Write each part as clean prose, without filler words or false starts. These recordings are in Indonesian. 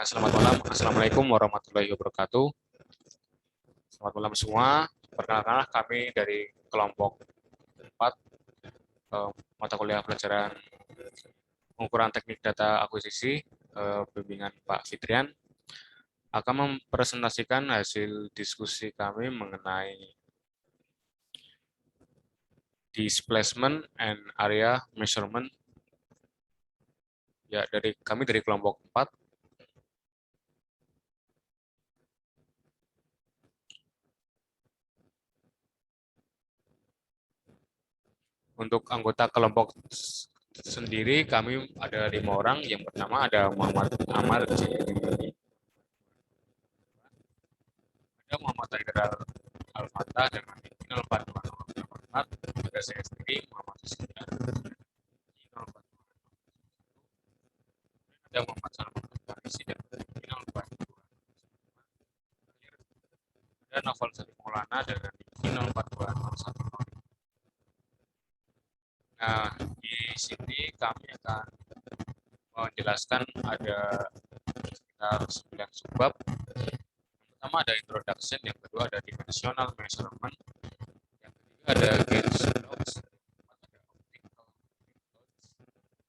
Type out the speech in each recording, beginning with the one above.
Selamat malam. Assalamualaikum warahmatullahi wabarakatuh. Selamat malam semua. Perkenalkanlah kami dari kelompok 4 mata kuliah pelajaran pengukuran teknik data akuisisi bimbingan Pak Fitrian akan mempresentasikan hasil diskusi kami mengenai displacement and area measurement ya dari kelompok 4. Untuk anggota kelompok sendiri kami ada 5 orang. Yang pertama ada Muhammad Amar Jimmy, ada Muhammad Haidar Al-Fatah dengan NIK 04204, ada saya sendiri Muhammad Hussein NIK 042, ada Muhammad Salman Farisi dengan NIK 042, ada Novel Salim Maulana dengan NIK 04201. Nah, di sini kami akan menjelaskan ada sekitar 9 subbab. Yang pertama ada introduction, yang kedua ada dimensional measurement, yang ketiga ada gauge blocks, yang keempat ada optical methods,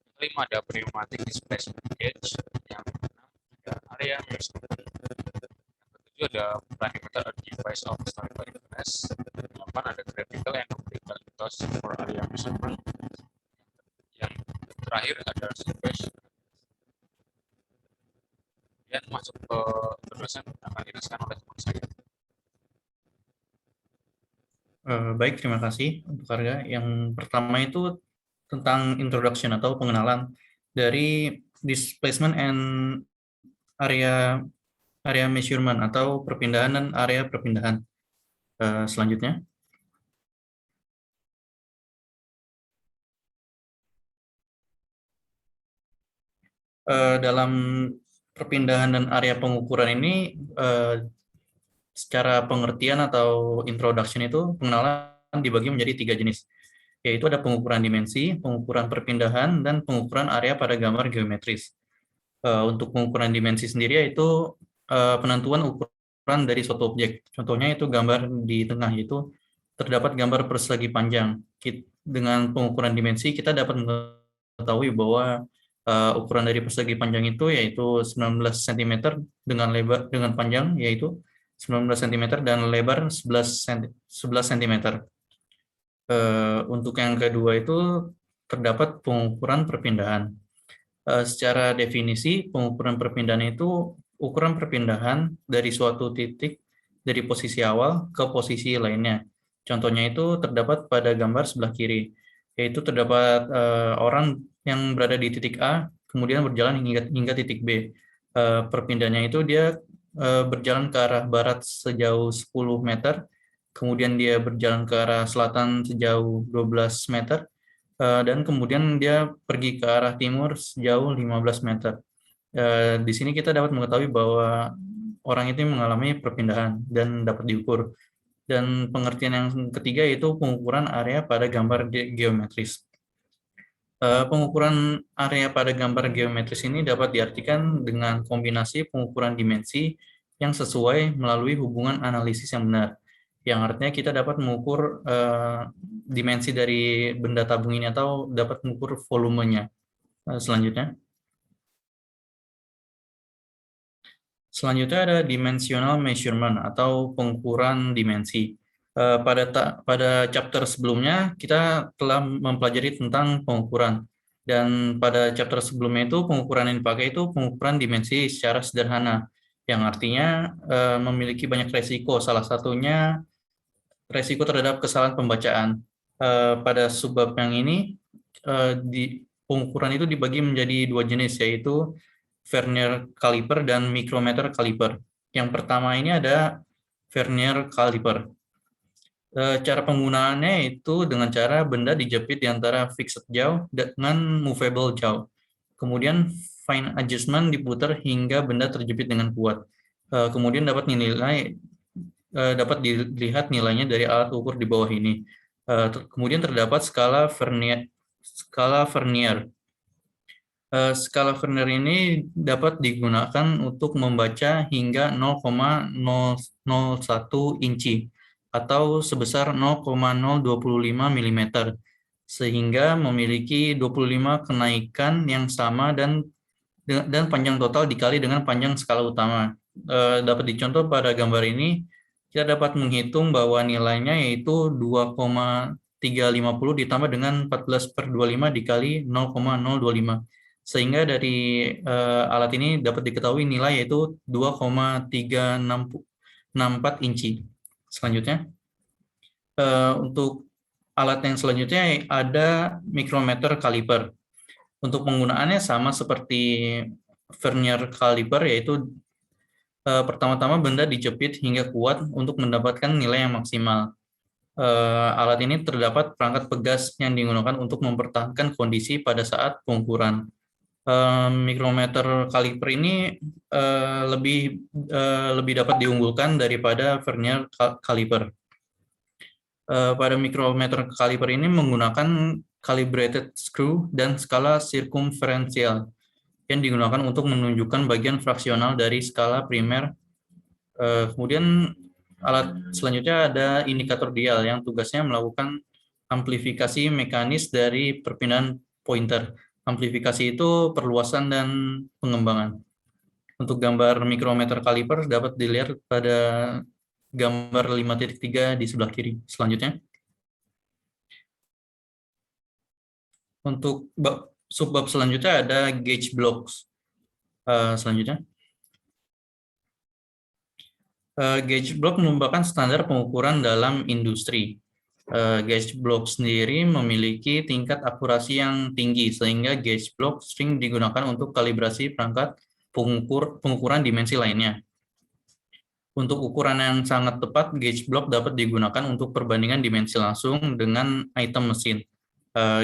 yang kelima ada pneumatic displacement gauge, yang keenam ada area measurement, yang ketujuh ada planimeter device of standard reference, yang kedelapan ada graphical and optical methods for area measurement, yang terakhir ada surface. Kemudian masuk ke introduction akan dijelaskan oleh teman saya. Baik, terima kasih untuk Arga. Yang pertama itu tentang introduction atau pengenalan dari displacement and area measurement atau perpindahan dan area perpindahan. Selanjutnya. Dalam perpindahan dan area pengukuran ini secara pengertian atau introduction itu pengenalan dibagi menjadi 3 jenis, yaitu ada pengukuran dimensi, pengukuran perpindahan, dan pengukuran area pada gambar geometris. Untuk pengukuran dimensi sendiri yaitu penentuan ukuran dari suatu objek. Contohnya itu gambar di tengah, yaitu terdapat gambar persegi panjang. Dengan pengukuran dimensi kita dapat mengetahui bahwa ukuran dari persegi panjang itu yaitu 19 cm dengan panjang yaitu 19 cm dan lebar 11 cm. Untuk yang kedua itu terdapat pengukuran perpindahan. Secara definisi, pengukuran perpindahan itu ukuran perpindahan dari suatu titik dari posisi awal ke posisi lainnya. Contohnya itu terdapat pada gambar sebelah kiri, yaitu terdapat orang yang berada di titik A, kemudian berjalan hingga titik B. Perpindahannya itu dia berjalan ke arah barat sejauh 10 meter, kemudian dia berjalan ke arah selatan sejauh 12 meter, dan kemudian dia pergi ke arah timur sejauh 15 meter. Di sini kita dapat mengetahui bahwa orang itu mengalami perpindahan dan dapat diukur. Dan pengertian yang ketiga yaitu pengukuran area pada gambar geometris. Pengukuran area pada gambar geometris ini dapat diartikan dengan kombinasi pengukuran dimensi yang sesuai melalui hubungan analisis yang benar. Yang artinya kita dapat mengukur dimensi dari benda tabung ini atau dapat mengukur volumenya. Selanjutnya ada dimensional measurement atau pengukuran dimensi. Pada chapter sebelumnya kita telah mempelajari tentang pengukuran, dan pada chapter sebelumnya itu pengukuran yang dipakai itu pengukuran dimensi secara sederhana, yang artinya memiliki banyak resiko. Salah satunya resiko terhadap kesalahan pembacaan. Pada subbab yang ini pengukuran itu dibagi menjadi 2 jenis, yaitu Vernier caliper dan micrometer caliper. Yang pertama ini ada Vernier caliper. Cara penggunaannya itu dengan cara benda dijepit di antara fixed jaw dengan movable jaw. Kemudian fine adjustment diputar hingga benda terjepit dengan kuat. Kemudian dapat dilihat nilainya dari alat ukur di bawah ini. Kemudian terdapat skala Vernier. Skala Vernier ini dapat digunakan untuk membaca hingga 0,001 inci atau sebesar 0,025 mm, sehingga memiliki 25 kenaikan yang sama dan panjang total dikali dengan panjang skala utama. Dapat dicontoh pada gambar ini, kita dapat menghitung bahwa nilainya yaitu 2,350 ditambah dengan 14/25 dikali 0,025. Sehingga dari alat ini dapat diketahui nilai yaitu 2,364 inci. Selanjutnya, untuk alat yang selanjutnya ada micrometer caliper. Untuk penggunaannya sama seperti vernier caliper, yaitu pertama-tama benda dijepit hingga kuat untuk mendapatkan nilai yang maksimal. Alat ini terdapat perangkat pegas yang digunakan untuk mempertahankan kondisi pada saat pengukuran. Micrometer caliper ini lebih dapat diunggulkan daripada vernier caliper. Pada micrometer caliper ini menggunakan calibrated screw dan skala sirkumferensial yang digunakan untuk menunjukkan bagian fraksional dari skala primer. Kemudian alat selanjutnya ada indikator dial yang tugasnya melakukan amplifikasi mekanis dari perpindahan pointer. Amplifikasi itu perluasan dan pengembangan. Untuk gambar micrometer caliper dapat dilihat pada gambar 5.3 di sebelah kiri. Selanjutnya, untuk subbab selanjutnya ada gauge blocks. Selanjutnya, gauge block merupakan standar pengukuran dalam industri. Gauge block sendiri memiliki tingkat akurasi yang tinggi, sehingga gauge block sering digunakan untuk kalibrasi perangkat pengukuran dimensi lainnya. Untuk ukuran yang sangat tepat, gauge block dapat digunakan untuk perbandingan dimensi langsung dengan item mesin.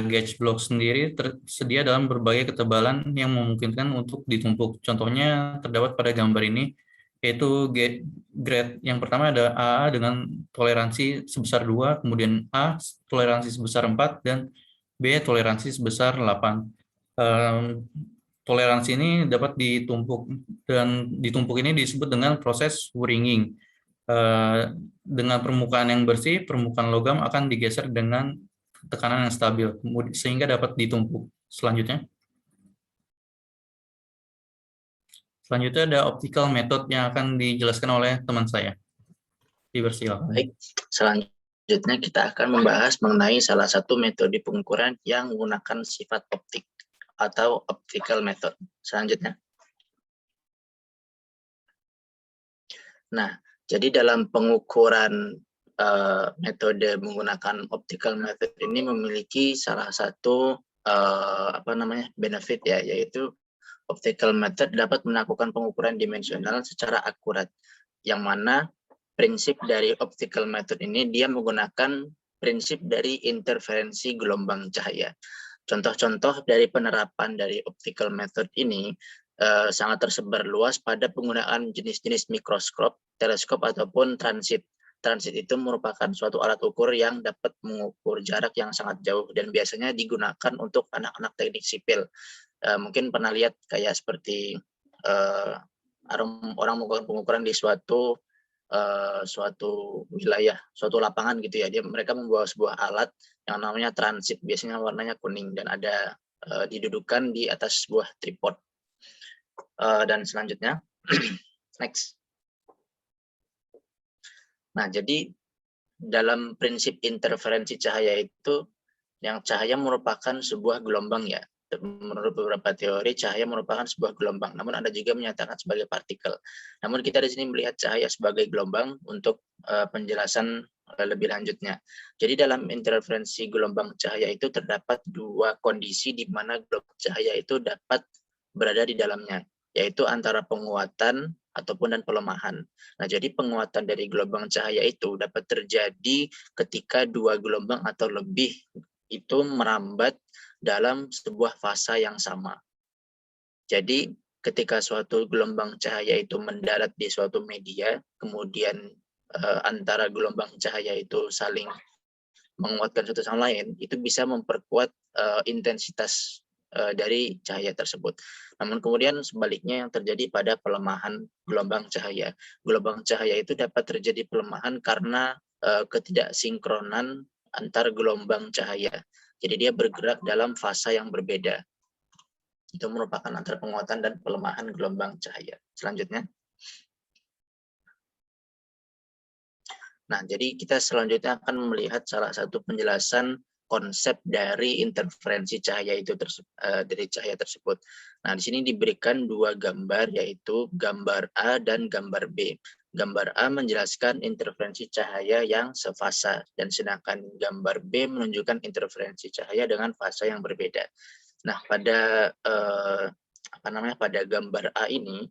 Gauge block sendiri tersedia dalam berbagai ketebalan yang memungkinkan untuk ditumpuk. Contohnya terdapat pada gambar ini, yaitu grade yang pertama ada AA dengan toleransi sebesar 2, kemudian A toleransi sebesar 4, dan B toleransi sebesar 8. Toleransi ini dapat ditumpuk, dan ditumpuk ini disebut dengan proses ringing. Dengan permukaan yang bersih, permukaan logam akan digeser dengan tekanan yang stabil, sehingga dapat ditumpuk. Selanjutnya ada optical method yang akan dijelaskan oleh teman saya. Dipersilakan. Baik, selanjutnya kita akan membahas mengenai salah satu metode pengukuran yang menggunakan sifat optik atau optical method. Selanjutnya. Nah, jadi dalam pengukuran metode menggunakan optical method ini memiliki salah satu benefit ya, yaitu optical method dapat melakukan pengukuran dimensional secara akurat, yang mana prinsip dari optical method ini dia menggunakan prinsip dari interferensi gelombang cahaya. Contoh-contoh dari penerapan dari optical method ini sangat tersebar luas pada penggunaan jenis-jenis mikroskop, teleskop, ataupun transit. Transit itu merupakan suatu alat ukur yang dapat mengukur jarak yang sangat jauh dan biasanya digunakan untuk anak-anak teknik sipil. Mungkin pernah lihat kayak seperti orang melakukan pengukuran di suatu wilayah, suatu lapangan gitu ya. Mereka membawa sebuah alat yang namanya transit, biasanya warnanya kuning dan ada didudukan di atas sebuah tripod. Dan selanjutnya, next. Nah, jadi dalam prinsip interferensi cahaya itu, yang cahaya merupakan sebuah gelombang ya. Menurut beberapa teori, cahaya merupakan sebuah gelombang, namun ada juga menyatakan sebagai partikel. Namun kita di sini melihat cahaya sebagai gelombang untuk penjelasan lebih lanjutnya. Jadi dalam interferensi gelombang cahaya itu terdapat dua kondisi di mana gelombang cahaya itu dapat berada di dalamnya, yaitu antara penguatan ataupun dan pelemahan. Nah, jadi penguatan dari gelombang cahaya itu dapat terjadi ketika dua gelombang atau lebih itu merambat dalam sebuah fasa yang sama. Jadi ketika suatu gelombang cahaya itu mendarat di suatu media, kemudian antara gelombang cahaya itu saling menguatkan satu sama lain, itu bisa memperkuat intensitas dari cahaya tersebut. Namun kemudian sebaliknya yang terjadi pada pelemahan gelombang cahaya. Gelombang cahaya itu dapat terjadi pelemahan karena ketidaksinkronan antar gelombang cahaya. Jadi dia bergerak dalam fasa yang berbeda. Itu merupakan antara penguatan dan pelemahan gelombang cahaya. Selanjutnya. Nah, jadi kita selanjutnya akan melihat salah satu penjelasan konsep dari interferensi cahaya itu dari cahaya tersebut. Nah, di sini diberikan dua gambar, yaitu gambar A dan gambar B. Gambar A menjelaskan interferensi cahaya yang sefasa, dan sedangkan gambar B menunjukkan interferensi cahaya dengan fasa yang berbeda. Nah, pada pada gambar A ini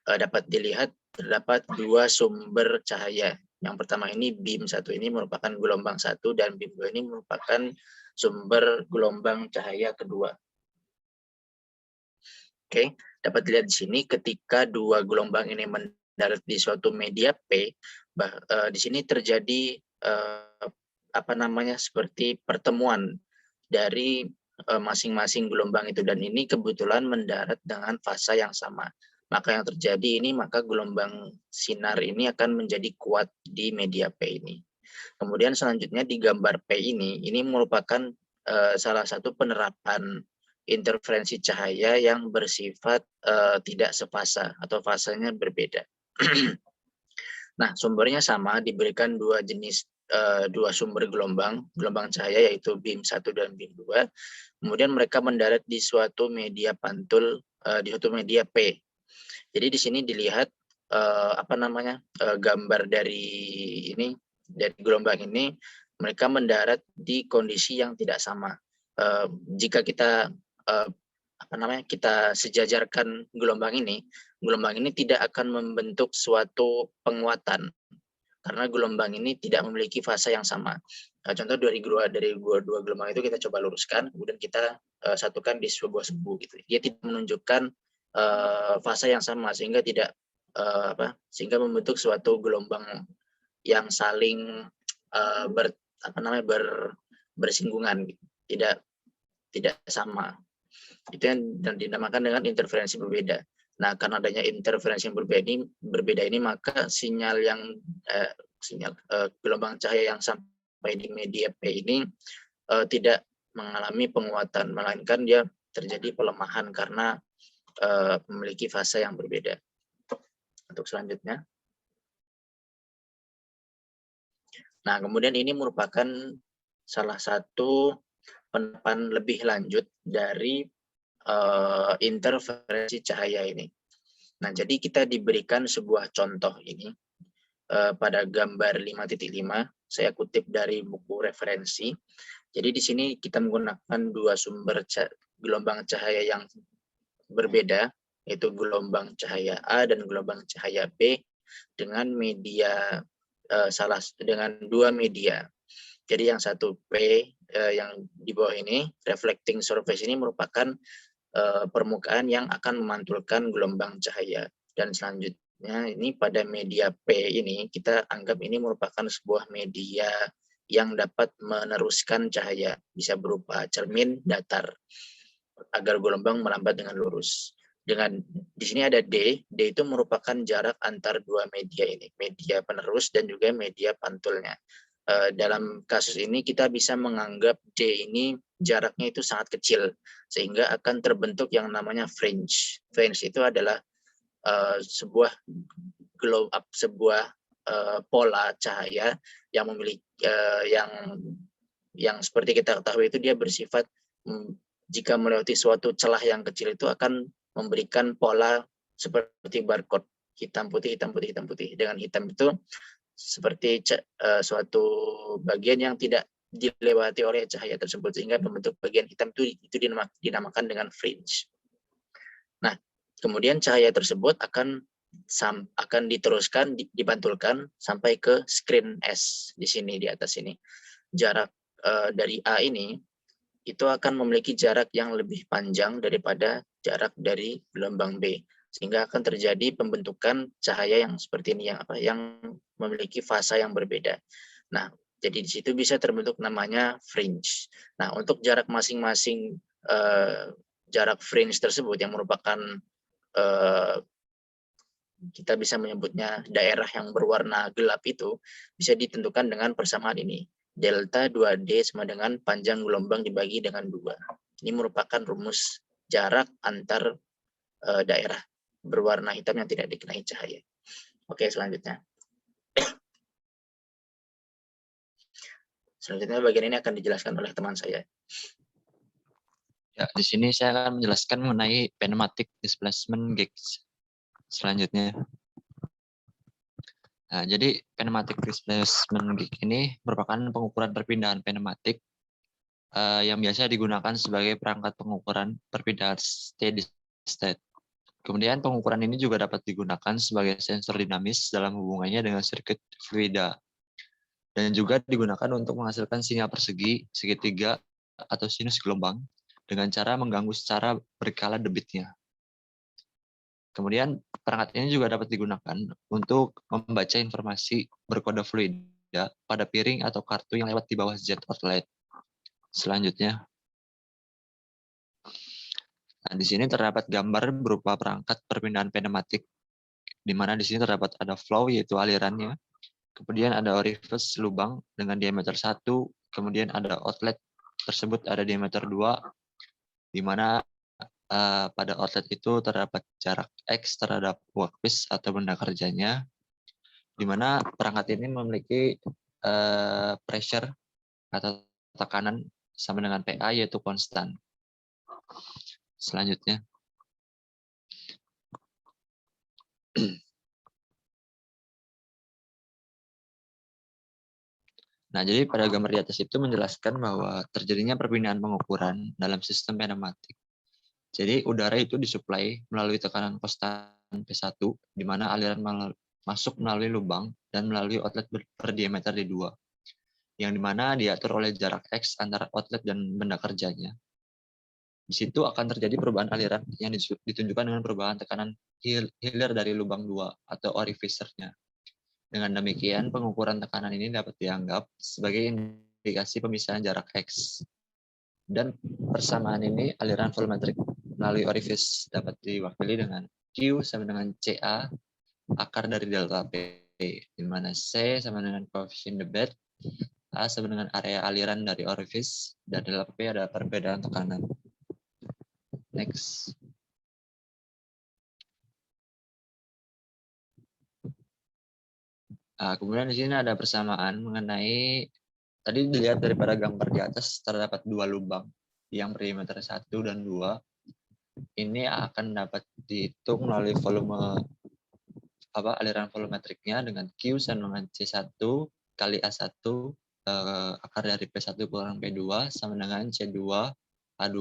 dapat dilihat terdapat dua sumber cahaya. Yang pertama ini beam 1 ini merupakan gelombang 1 dan beam 2 ini merupakan sumber gelombang cahaya kedua. Oke, dapat dilihat di sini ketika dua gelombang ini mendarat di suatu media P, di sini terjadi seperti pertemuan dari masing-masing gelombang itu, dan ini kebetulan mendarat dengan fasa yang sama. Maka yang terjadi ini, maka gelombang sinar ini akan menjadi kuat di media P ini. Kemudian selanjutnya di gambar P ini merupakan salah satu penerapan interferensi cahaya yang bersifat tidak sefasa atau fasanya berbeda. Nah, sumbernya sama, diberikan dua jenis dua sumber gelombang cahaya, yaitu beam 1 dan beam 2. Kemudian mereka mendarat di suatu media pantul, di suatu media P. Jadi di sini dilihat gambar dari gelombang ini, mereka mendarat di kondisi yang tidak sama. Jika kita kita sejajarkan gelombang ini tidak akan membentuk suatu penguatan karena gelombang ini tidak memiliki fasa yang sama. Contoh dari dua gelombang itu kita coba luruskan, kemudian kita satukan di sebuah sumbu gitu. Dia tidak menunjukkan fasa yang sama, sehingga sehingga membentuk suatu gelombang yang saling bersinggungan, tidak sama. Itu yang dinamakan dengan interferensi berbeda. Nah, karena adanya interferensi yang berbeda ini, maka sinyal gelombang cahaya yang sampai di media P ini tidak mengalami penguatan, melainkan dia terjadi pelemahan karena memiliki fase yang berbeda. Untuk selanjutnya. Nah, kemudian ini merupakan salah satu penerapan lebih lanjut dari interferensi cahaya ini. Nah, jadi kita diberikan sebuah contoh ini pada gambar 5.5, saya kutip dari buku referensi. Jadi di sini kita menggunakan dua sumber gelombang cahaya yang berbeda, yaitu gelombang cahaya A dan gelombang cahaya B dengan media dengan dua media. Jadi yang satu P yang di bawah ini, reflecting surface ini merupakan permukaan yang akan memantulkan gelombang cahaya. Dan selanjutnya ini pada media P ini kita anggap ini merupakan sebuah media yang dapat meneruskan cahaya, bisa berupa cermin datar agar gelombang melambat dengan lurus. Dengan di sini ada D itu merupakan jarak antar dua media ini, media penerus dan juga media pantulnya. Dalam kasus ini kita bisa menganggap D ini jaraknya itu sangat kecil, sehingga akan terbentuk yang namanya fringe. Fringe itu adalah sebuah pola cahaya yang memiliki yang seperti kita ketahui itu dia bersifat jika melewati suatu celah yang kecil itu akan memberikan pola seperti barcode, hitam putih hitam putih hitam putih. Dengan hitam itu seperti suatu bagian yang tidak dilewati oleh cahaya tersebut, sehingga membentuk bagian hitam itu dinamakan dengan fringe. Nah, kemudian cahaya tersebut akan diteruskan, dipantulkan sampai ke screen S di sini, di atas ini. Jarak dari A ini itu akan memiliki jarak yang lebih panjang daripada jarak dari gelombang B, sehingga akan terjadi pembentukan cahaya yang seperti ini, yang memiliki fasa yang berbeda. Nah, jadi di situ bisa terbentuk namanya fringe. Nah, untuk jarak masing-masing jarak fringe tersebut yang merupakan kita bisa menyebutnya daerah yang berwarna gelap itu bisa ditentukan dengan persamaan ini. Delta 2D sama dengan panjang gelombang dibagi dengan 2. Ini merupakan rumus jarak antar daerah berwarna hitam yang tidak dikenai cahaya. Oke, selanjutnya. Selanjutnya bagian ini akan dijelaskan oleh teman saya. Ya, di sini saya akan menjelaskan mengenai kinematic displacement gauge. Selanjutnya. Nah, jadi kinematic displacement gauge ini merupakan pengukuran perpindahan kinematik yang biasa digunakan sebagai perangkat pengukuran perpindahan steady state. Kemudian pengukuran ini juga dapat digunakan sebagai sensor dinamis dalam hubungannya dengan sirkuit fluida. Dan juga digunakan untuk menghasilkan sinyal persegi, segitiga, atau sinus gelombang dengan cara mengganggu secara berkala debitnya. Kemudian perangkat ini juga dapat digunakan untuk membaca informasi berkode fluida pada piring atau kartu yang lewat di bawah Z outlet. Selanjutnya. Nah, di sini terdapat gambar berupa perangkat perpindahan kinematik, di mana di sini terdapat ada flow, yaitu alirannya. Kemudian ada orifice, lubang dengan diameter 1, kemudian ada outlet tersebut ada diameter 2, di mana pada outlet itu terdapat jarak X terhadap workpiece atau benda kerjanya, di mana perangkat ini memiliki pressure atau tekanan sama dengan PA, yaitu konstan. Selanjutnya. Nah, jadi pada gambar di atas itu menjelaskan bahwa terjadinya perpindahan pengukuran dalam sistem kinematik. Jadi udara itu disuplai melalui tekanan konstan P1, di mana aliran masuk melalui lubang dan melalui outlet berdiameter D2, yang dimana diatur oleh jarak X antara outlet dan benda kerjanya. Di situ akan terjadi perubahan aliran yang ditunjukkan dengan perubahan tekanan hilir dari lubang 2 atau orificernya. Dengan demikian, pengukuran tekanan ini dapat dianggap sebagai indikasi pemisahan jarak X. Dan persamaan ini, aliran volumetrik melalui orifice dapat diwakili dengan Q sama dengan CA, akar dari delta P, di mana C sama dengan koefisien debit, A sama dengan area aliran dari orifice, dan delta P adalah perbedaan tekanan. Next. Nah, kemudian di sini ada persamaan mengenai, tadi dilihat daripada gambar di atas terdapat 2 lubang yang berdiameter 1 dan 2. Ini akan dapat dihitung melalui volume aliran volumetriknya dengan Q sama dengan C1 kali A1 akar dari P1 kurang P2 sama dengan C2 A2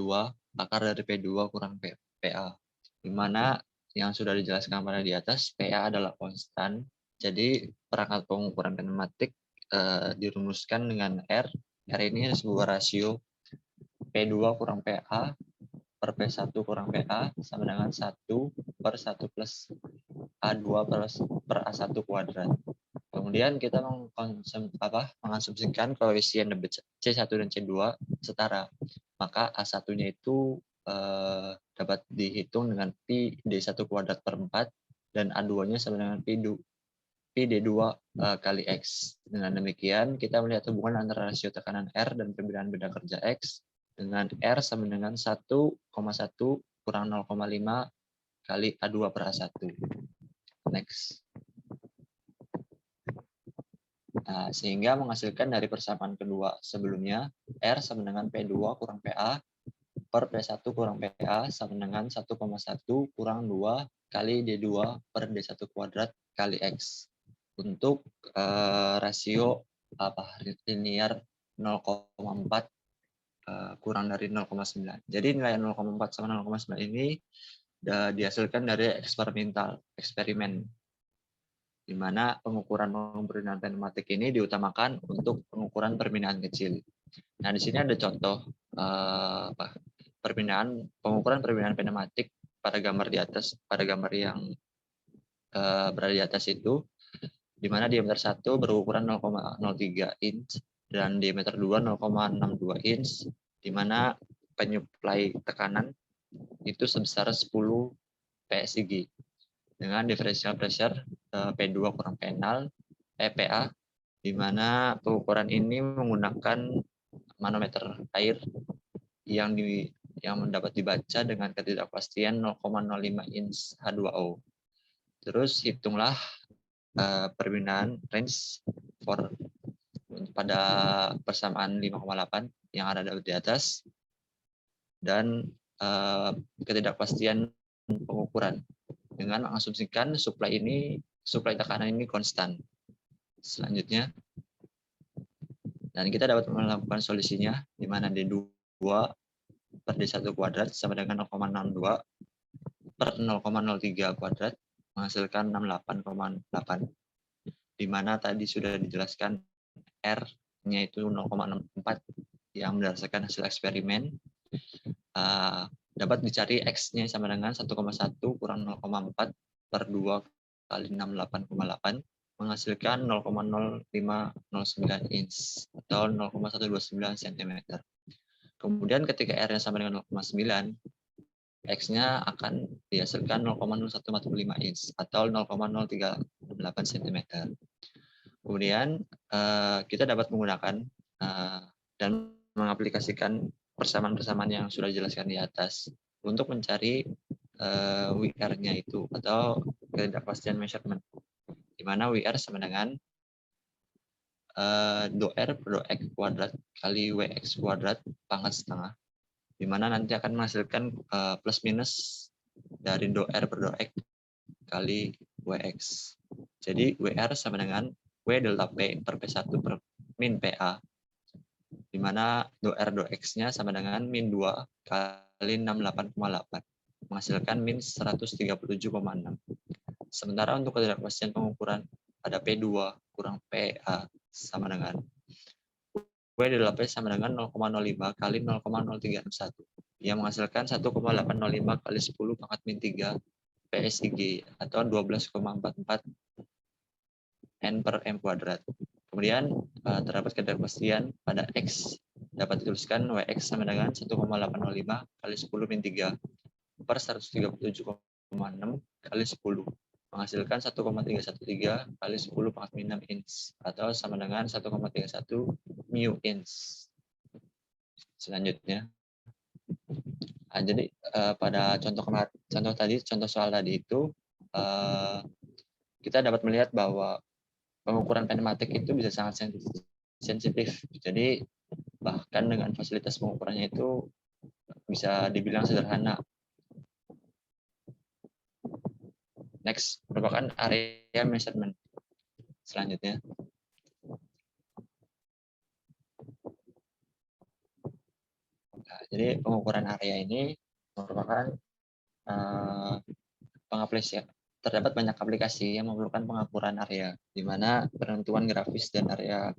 akar dari P2 kurang PA. Di mana yang sudah dijelaskan pada di atas, PA adalah konstan. Jadi perangkat pengukuran kinematik dirumuskan dengan R. R ini sebuah rasio P2 kurang PA per P1 kurang PA sama dengan 1 per 1 plus A2 per A1 kuadrat. Kemudian kita mengasumsikan koefisien debit C1 dan C2 setara. Maka A1-nya itu dapat dihitung dengan Pi D1 kuadrat per 4 dan A2-nya sama dengan Pi D2 kali X. Dengan demikian, kita melihat hubungan antara rasio tekanan R dan perbedaan benda kerja X dengan R sama dengan 1,1 kurang 0,5 kali A2 per A1. Next. Nah, sehingga menghasilkan dari persamaan kedua sebelumnya, R sama dengan P2 kurang PA per P1 kurang PA sama dengan 1,1 kurang 2 kali D2 per D1 kuadrat kali X. Untuk rasio linear 0,4 kurang dari 0,9. Jadi nilai 0,4 sama 0,9 ini dihasilkan dari eksperimen, di mana pengukuran perpindahan kinematik ini diutamakan untuk pengukuran perpindahan kecil. Nah, di sini ada contoh pengukuran perpindahan kinematik pada gambar di atas, pada gambar yang berada di atas itu, di mana diameter 1 berukuran 0,03 inch dan diameter 2 0,62 inch, di mana penyuplai tekanan itu sebesar 10 PSIG dengan differential pressure P2 kurang P0 PA, di mana pengukuran ini menggunakan manometer air yang dapat dibaca dengan ketidakpastian 0,05 inch H2O. Terus hitunglah perbedaan range pada persamaan 5,8 yang ada di atas dan ketidakpastian pengukuran dengan mengasumsikan suplai tekanan ini konstan. Selanjutnya, dan kita dapat melakukan solusinya di mana D2 per D1 kuadrat sama dengan 0,62 per 0,03 kuadrat menghasilkan 68,8, di mana tadi sudah dijelaskan R-nya itu 0,64 yang berdasarkan hasil eksperimen. Dapat dicari X-nya sama dengan 1,1 kurang 0,4 per 2 kali 68,8 menghasilkan 0,0509 inch atau 0,129 cm. Kemudian ketika R-nya sama dengan 0,9, X-nya akan dihasilkan 0,0145 inch atau 0,038 cm. Kemudian kita dapat menggunakan dan mengaplikasikan persamaan-persamaan yang sudah dijelaskan di atas untuk mencari WR-nya itu atau ketidakpastian measurement, di mana WR sama dengan DOR per DOX kuadrat kali WX kuadrat pangkat setengah, di mana nanti akan menghasilkan plus minus dari DOR per DOX kali WX. Jadi WR sama dengan W delta P per P1 per min PA, di mana DOR DOX-nya sama dengan min 2 kali 68,8, menghasilkan min 137,6. Sementara untuk ketidakpastian pengukuran pada P2 kurang PA sama dengan W delta P sama dengan 0,05 kali 0,0361, yang menghasilkan 1,805 kali 10 pangkat min 3 PSIG atau 12,44 N per M kuadrat. Kemudian terdapat ketidakpastian pada X, dapat dituliskan WX sama dengan 1,805 kali 10 min 3 per 137,6 kali 10, menghasilkan 1,313 kali 10 pangkat min 6 inch atau sama dengan 1,31 mu inch. Selanjutnya, jadi pada contoh soal tadi itu kita dapat melihat bahwa pengukuran kinematik itu bisa sangat sensitif. Jadi bahkan dengan fasilitas pengukurannya itu bisa dibilang sederhana. Next merupakan area measurement. Selanjutnya, jadi pengukuran area ini merupakan pengaplikasian. Terdapat banyak aplikasi yang memerlukan pengukuran area, di mana penentuan grafis dan area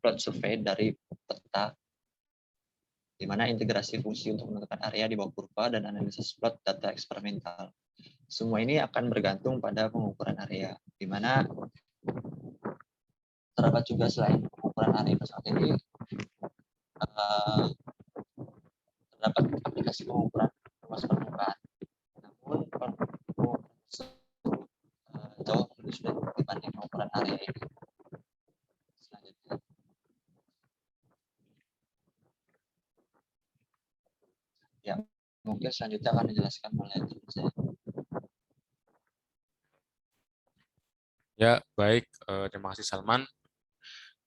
plot survei dari peta, di mana integrasi fungsi untuk menentukan area di bawah kurva dan analisis plot data eksperimental. Semua ini akan bergantung pada pengukuran area, di mana terdapat juga selain pengukuran area pesawat ini, terdapat aplikasi pengukuran luas permukaan. Namun jauh lebih sulit dibanding pengukuran area ini. Selanjutnya, ya mungkin selanjutnya akan dijelaskan oleh tim saya. Ya, baik. Terima kasih Salman.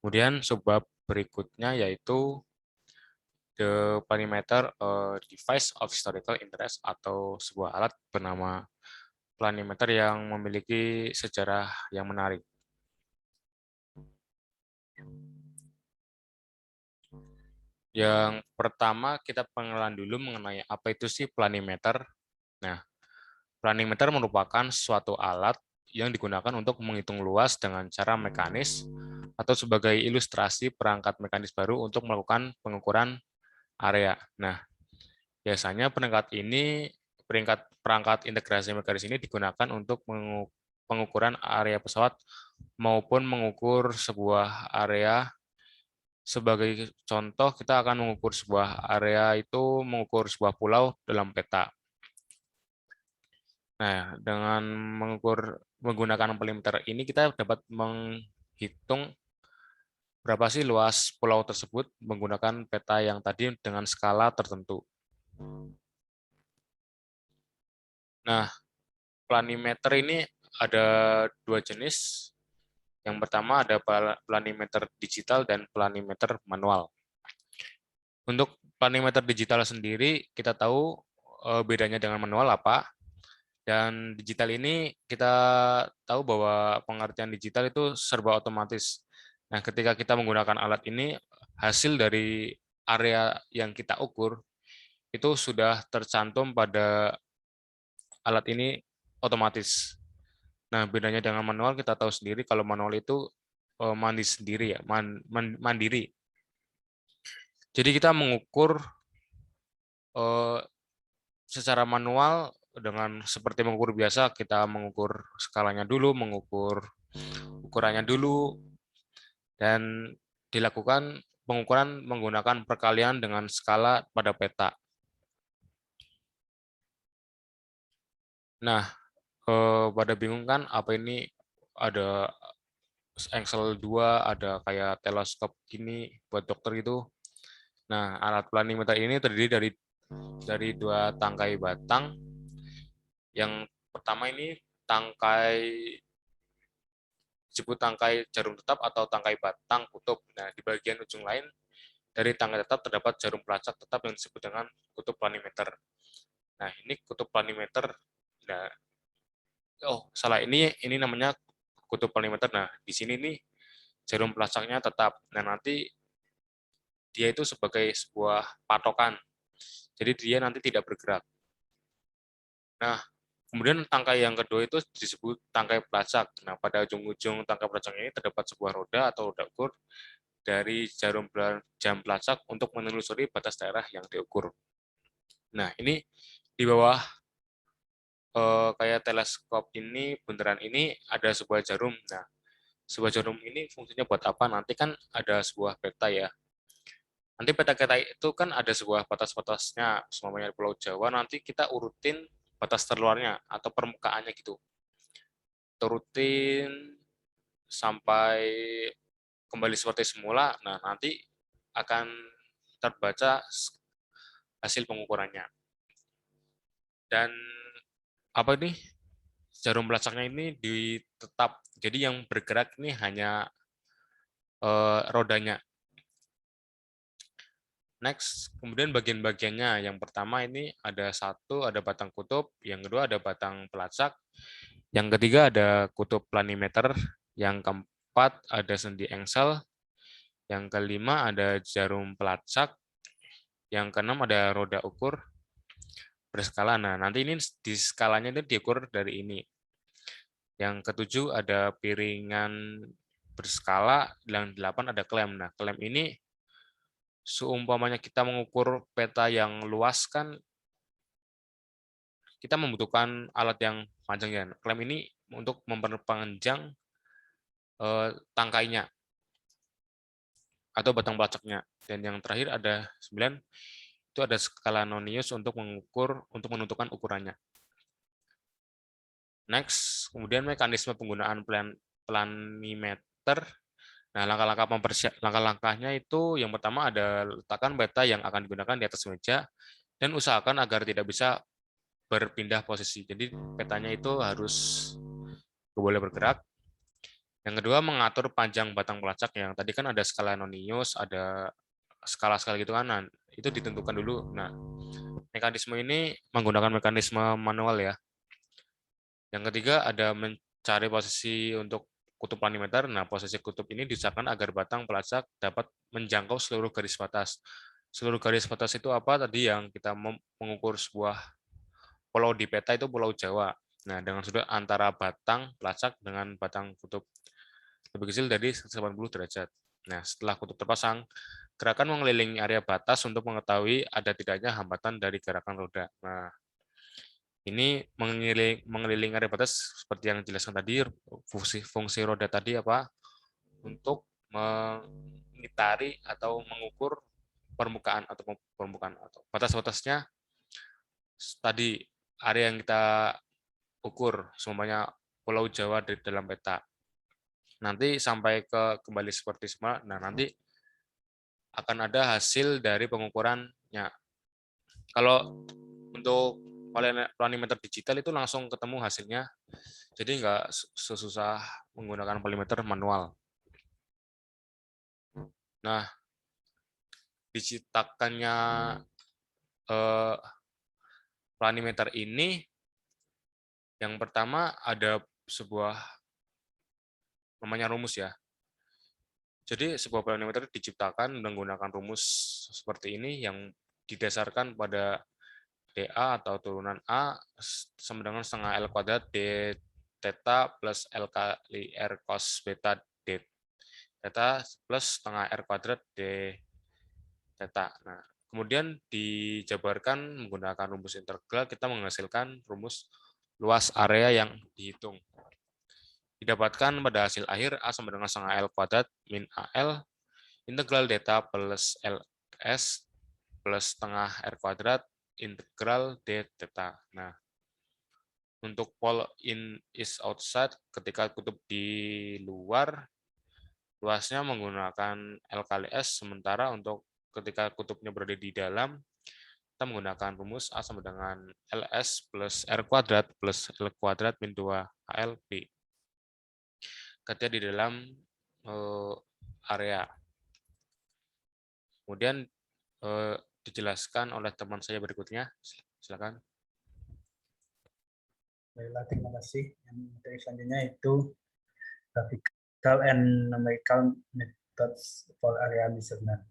Kemudian subbab berikutnya yaitu the planimeter device of historical interest atau sebuah alat bernama planimeter yang memiliki sejarah yang menarik. Yang pertama kita pengenalan dulu mengenai apa itu sih planimeter. Nah, planimeter merupakan suatu alat yang digunakan untuk menghitung luas dengan cara mekanis atau sebagai ilustrasi perangkat mekanis baru untuk melakukan pengukuran area. Nah, biasanya perangkat integrasi mekanis ini digunakan untuk pengukuran area pesawat maupun mengukur sebuah area. Sebagai contoh, kita akan mengukur sebuah area itu mengukur sebuah pulau dalam peta. Nah, dengan menggunakan polimeter ini kita dapat menghitung berapa sih luas pulau tersebut menggunakan peta yang tadi dengan skala tertentu. Nah, planimeter ini ada dua jenis. Yang pertama ada planimeter digital dan planimeter manual. Untuk planimeter digital sendiri, kita tahu bedanya dengan manual apa. Dan digital ini kita tahu bahwa pengertian digital itu serba otomatis. Nah, ketika kita menggunakan alat ini, hasil dari area yang kita ukur itu sudah tercantum pada alat ini otomatis. Nah, bedanya dengan manual kita tahu sendiri kalau manual itu mandi sendiri ya, mandiri. Jadi kita mengukur secara manual dengan seperti mengukur biasa, kita mengukur skalanya dulu, mengukur ukurannya dulu, dan dilakukan pengukuran menggunakan perkalian dengan skala pada peta. Nah, pada bingung kan apa ini ada Excel 2, ada kayak teleskop gini buat dokter itu. Nah, alat planimeter ini terdiri dari dua tangkai batang. Yang pertama ini disebut tangkai jarum tetap atau tangkai batang kutub. Nah, di bagian ujung lain dari tangkai tetap terdapat jarum pelacak tetap yang disebut dengan kutub planimeter. Nah, ini kutub planimeter. Nah, salah, ini namanya kutub planimeter. Nah, di sini nih jarum pelacaknya tetap. Nah, nanti dia itu sebagai sebuah patokan. Jadi dia nanti tidak bergerak. Nah, kemudian tangkai yang kedua itu disebut tangkai pelacak. Nah, pada ujung-ujung tangkai pelacak ini terdapat sebuah roda atau roda ukur dari jam pelacak untuk menelusuri batas daerah yang diukur. Nah, ini di bawah kayak teleskop ini, bundaran ini ada sebuah jarum. Nah, sebuah jarum ini fungsinya buat apa? Nanti kan ada sebuah peta ya. Nanti peta kita itu kan ada sebuah batas-batasnya, semuanya di Pulau Jawa, nanti kita urutin batas terluarnya atau permukaannya gitu. Turutin sampai kembali seperti semula, nah nanti akan terbaca hasil pengukurannya. Dan apa nih, jarum pelacaknya ini tetap, jadi yang bergerak ini hanya rodanya. Next, kemudian bagian-bagiannya. Yang pertama ini ada batang kutub, yang kedua ada batang pelacak, yang ketiga ada kutub planimeter, yang keempat ada sendi engsel, yang kelima ada jarum pelacak, yang keenam ada roda ukur berskala. Nah, nanti ini di skalanya itu diukur dari ini. Yang ketujuh ada piringan berskala, yang delapan ada klem. Nah, klem ini seumpamanya kita mengukur peta yang luas kan kita membutuhkan alat yang panjang ya. Klem ini untuk memperpanjang tangkainya atau batang pelacaknya. Dan yang terakhir ada 9, itu ada skala nonius untuk menentukan ukurannya. Next, kemudian mekanisme penggunaan planimeter. Nah, langkah-langkahnya itu yang pertama ada letakkan peta yang akan digunakan di atas meja dan usahakan agar tidak bisa berpindah posisi. Jadi petanya itu harus boleh bergerak. Yang kedua, mengatur panjang batang pelacak. Yang tadi kan ada skala nonius, ada skala-skala gitu kan. Nah, itu ditentukan dulu. Nah, mekanisme ini menggunakan mekanisme manual ya. Yang ketiga ada mencari posisi untuk kutub planimeter. Nah, posisi kutub ini diusahakan agar batang pelacak dapat menjangkau seluruh garis batas. Seluruh garis batas itu apa? Tadi yang kita mengukur sebuah pulau di peta itu Pulau Jawa. Nah, dengan sudut antara batang pelacak dengan batang kutub lebih kecil dari 80 derajat. Nah, setelah kutub terpasang, gerakan mengelilingi area batas untuk mengetahui ada tidaknya hambatan dari gerakan roda. Nah, ini mengelilingi area batas seperti yang dijelaskan tadi, fungsi roda tadi apa? Untuk mengitari atau mengukur permukaan atau batas-batasnya tadi area yang kita ukur semuanya Pulau Jawa di dalam peta. Nanti sampai kembali seperti semula. Nah, nanti akan ada hasil dari pengukurannya. Kalau untuk planimeter digital itu langsung ketemu hasilnya, jadi nggak sesusah menggunakan planimeter manual. Nah, diciptakannya planimeter ini, yang pertama ada sebuah namanya rumus ya. Jadi sebuah planimeter diciptakan menggunakan rumus seperti ini yang didasarkan pada dA atau turunan A sama dengan setengah L kuadrat D theta plus L kali R cos beta D theta plus setengah R kuadrat D theta. Nah, kemudian dijabarkan menggunakan rumus integral, kita menghasilkan rumus luas area yang dihitung. Didapatkan pada hasil akhir A sama dengan setengah L kuadrat min AL integral theta plus LS plus setengah R kuadrat integral D theta. Nah, untuk pole in is outside, ketika kutub di luar, luasnya menggunakan L kali S, sementara untuk ketika kutubnya berada di dalam, kita menggunakan rumus A sama dengan LS plus R kuadrat plus L kuadrat min 2 ALP. Ketika di dalam area. Kemudian dijelaskan oleh teman saya berikutnya. Silakan. Baiklah, terima kasih. Yang materi selanjutnya itu graphical and numerical methods for area measurement.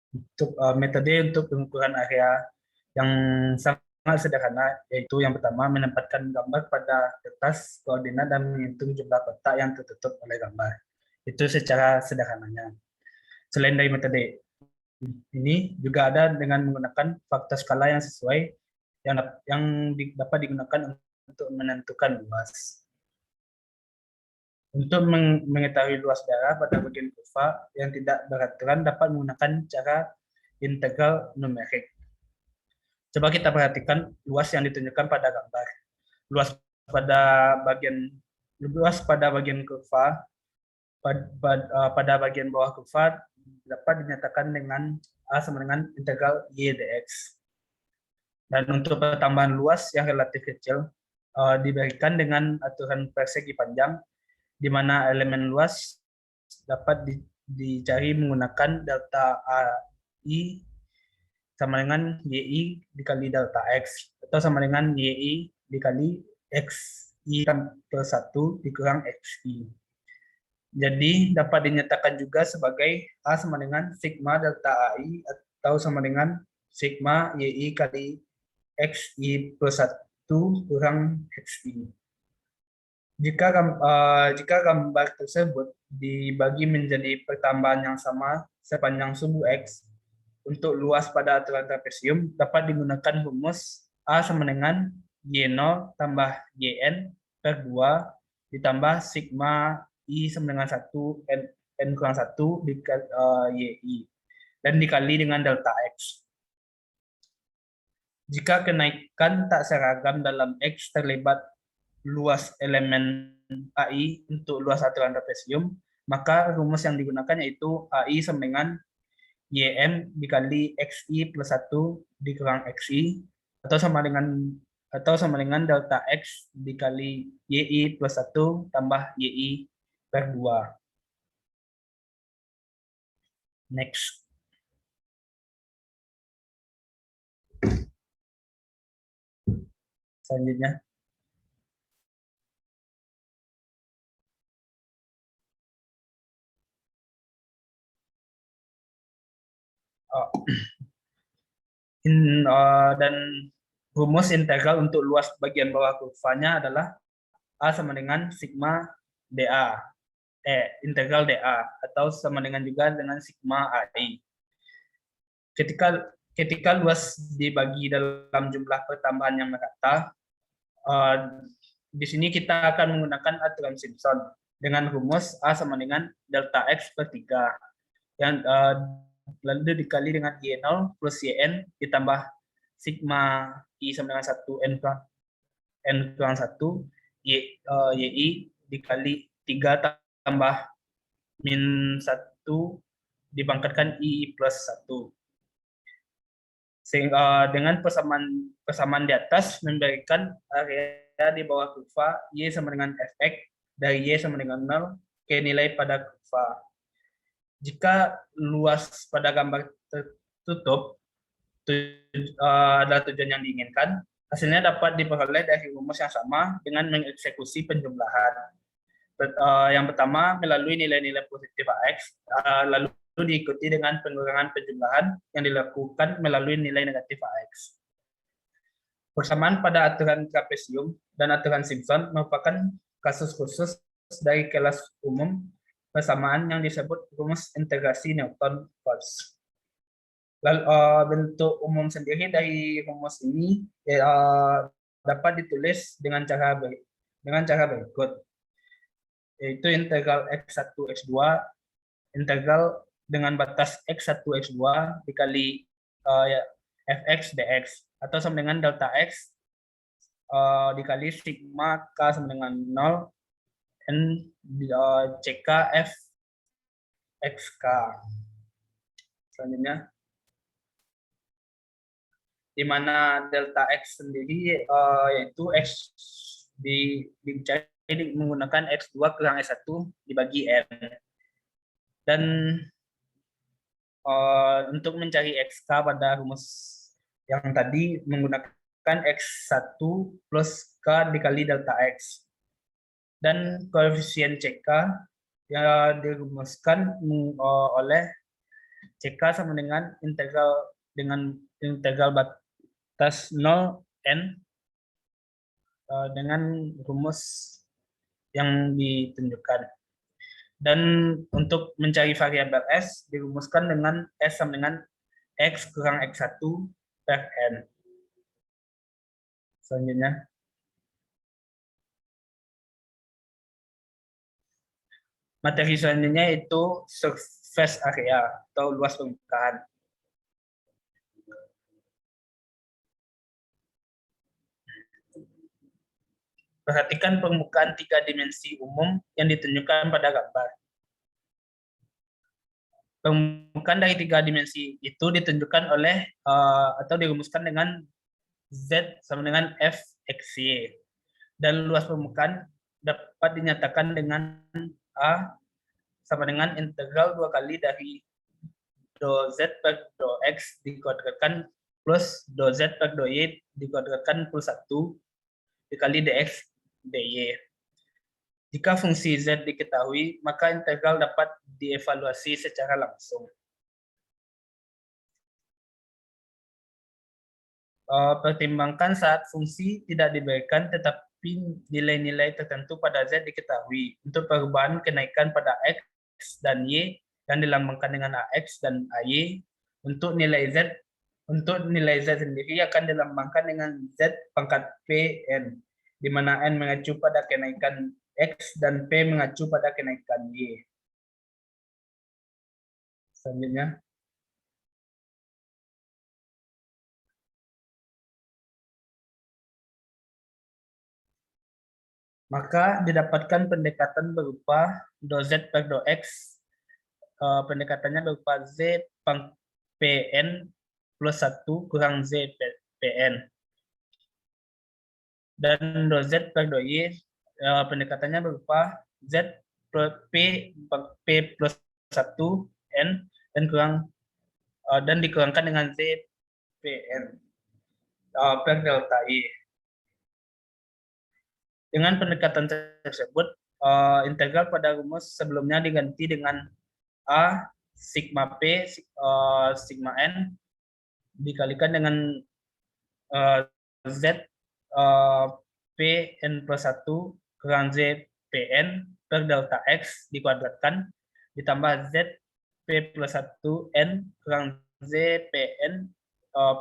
Untuk metode untuk pengukuran area yang sangat sederhana, yaitu yang pertama menempatkan gambar pada kertas koordinat dan menghitung jumlah kotak yang tertutup oleh gambar. Itu secara sederhananya. Selain dari metode ini juga ada dengan menggunakan faktor skala yang sesuai yang dapat digunakan untuk menentukan luas. Untuk mengetahui luas daerah pada bagian kurva yang tidak beraturan dapat menggunakan cara integral numerik. Coba kita perhatikan luas yang ditunjukkan pada gambar. Luas pada bagian kurva pada bagian bawah kurva dapat dinyatakan dengan A sama dengan integral Y dx. Dan untuk pertambahan luas yang relatif kecil diberikan dengan aturan persegi panjang, di mana elemen luas dapat dicari menggunakan delta AI sama dengan YI dikali delta X, atau sama dengan YI dikali XI per 1 dikurang XI. Jadi dapat dinyatakan juga sebagai A sama dengan sigma delta AI atau sama dengan sigma YI kali XI per 1 kurang XI. Jika gambar tersebut dibagi menjadi pertambahan yang sama sepanjang subu X, untuk luas pada aturan trapesium dapat digunakan rumus A sama dengan Y0 tambah YN per 2 ditambah sigma I sama dengan 1 N kurang 1 dikali YI dan dikali dengan delta X. Jika kenaikan tak seragam dalam X terlibat luas elemen AI untuk luas aturan trapesium, maka rumus yang digunakan yaitu AI sama dengan YM dikali XI plus 1 dikurang XI atau sama dengan delta X dikali YI plus 1 tambah YI per 2. Next. Selanjutnya. Dan rumus integral untuk luas bagian bawah kurvanya adalah A sama dengan sigma dA, integral dA, atau sama dengan juga dengan sigma AI. Ketika luas dibagi dalam jumlah pertambahan yang merata, di sini kita akan menggunakan aturan Simpson dengan rumus A sama dengan delta X per 3 yang lalu dikali dengan Y0 plus YN ditambah sigma I sama dengan 1 N kurang 1 YI dikali 3 tambah min 1 dipangkatkan I plus 1. Sehingga dengan persamaan di atas memberikan area di bawah kurva Y sama dengan Fx dari Y sama dengan 0 ke nilai pada kurva. Jika luas pada gambar tertutup adalah tujuan yang diinginkan, hasilnya dapat diperoleh dari rumus yang sama dengan mengeksekusi penjumlahan. Yang pertama melalui nilai-nilai positif AX, lalu diikuti dengan pengurangan penjumlahan yang dilakukan melalui nilai negatif AX. Persamaan pada aturan trapesium dan aturan Simpson merupakan kasus khusus dari kelas umum persamaan yang disebut rumus integrasi Newton-Cotes. Lalu bentuk umum sendiri dari rumus ini dapat ditulis dengan cara berikut, yaitu integral x1 x2 integral dengan batas x1 x2 dikali fx dx atau sama dengan delta x dikali sigma k sama dengan 0 n ck f xk. Selanjutnya, di mana delta x sendiri yaitu x dicari menggunakan x2 kurang x1 dibagi n. Dan untuk mencari xk pada rumus yang tadi menggunakan x1 plus k dikali delta x. Dan koefisien ck yang dirumuskan oleh ck sama dengan integral batas 0 n dengan rumus yang ditunjukkan. Dan untuk mencari variabel S dirumuskan dengan S sama dengan X kurang X1 per N. Selanjutnya, materi selanjutnya yaitu surface area atau luas permukaan. Perhatikan permukaan 3 dimensi umum yang ditunjukkan pada gambar. Permukaan dari 3 dimensi itu ditunjukkan oleh atau dirumuskan dengan Z sama dengan F X Y. Dan luas permukaan dapat dinyatakan dengan A sama dengan integral 2 kali dari do Z per do X dikuadratkan plus do Z per do Y dikuadratkan plus 1 dikali dx dy. Jika fungsi z diketahui, maka integral dapat dievaluasi secara langsung. Pertimbangkan saat fungsi tidak diberikan tetapi nilai-nilai tertentu pada z diketahui. Untuk perubahan kenaikan pada x dan y yang dilambangkan dengan ax dan ay, untuk nilai z sendiri akan dilambangkan dengan z pangkat pn, di mana n mengacu pada kenaikan x dan p mengacu pada kenaikan y. Selanjutnya, maka didapatkan pendekatan berupa do z per do x, pendekatannya berupa z pang pn plus 1 kurang z pn. Dan do z per do y, pendekatannya berupa z per p plus 1 n dan dikurangkan dengan z pn per delta y. Dengan pendekatan tersebut, integral pada rumus sebelumnya diganti dengan a sigma p sigma n dikalikan dengan z p n plus 1 kurang z pn per delta x dikuadratkan ditambah z p plus 1 n kurang z pn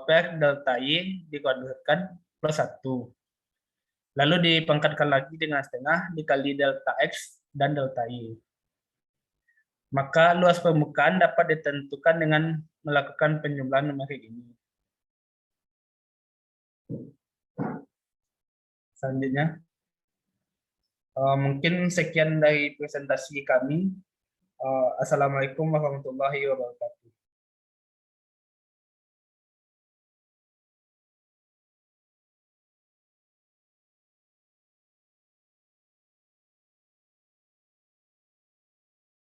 per delta y dikuadratkan plus 1. Lalu dipangkatkan lagi dengan setengah dikali delta X dan delta Y. Maka luas permukaan dapat ditentukan dengan melakukan penjumlahan numerik ini. Selanjutnya, mungkin sekian dari presentasi kami. Assalamualaikum warahmatullahi wabarakatuh.